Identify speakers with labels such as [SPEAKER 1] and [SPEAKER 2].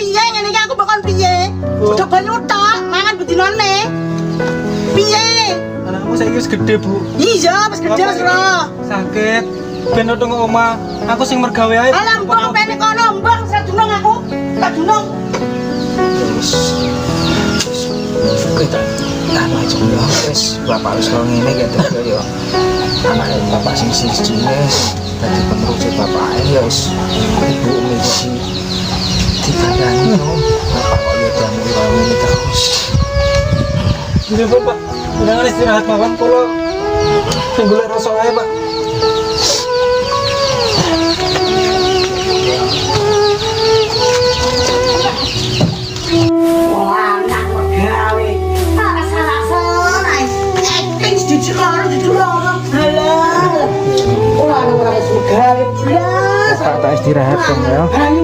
[SPEAKER 1] piye ngene iki aku bakon piye? Udah banyu tok, mangan bedinane. Piye?
[SPEAKER 2] Anakmu saiki wis gede, Bu.
[SPEAKER 1] Iya, wis gede wis ora.
[SPEAKER 2] Sakit. Ben nang omah, aku sing mergawe ae.
[SPEAKER 1] Alah mbok pene kono, mbok wis dunung aku. Tak dunung.
[SPEAKER 3] Wis. Kita aja ya wis bapak wis karo ngene ya terus ya. Anake bapak sing sijine dadi penerus bapak ya wis ibu mesti dikandani yo. Bapak kok ya damu karo ngene terus.
[SPEAKER 2] Iya, Pak. Jangan istirahat mawon kula. Sing golek rasa ae, Pak.
[SPEAKER 1] Wah, nak gawe. Tak salah-salah ae. Acting jujur loro. Halah. Ora wis gawe blas.
[SPEAKER 2] Tak istirahat dong ya.
[SPEAKER 1] Ayo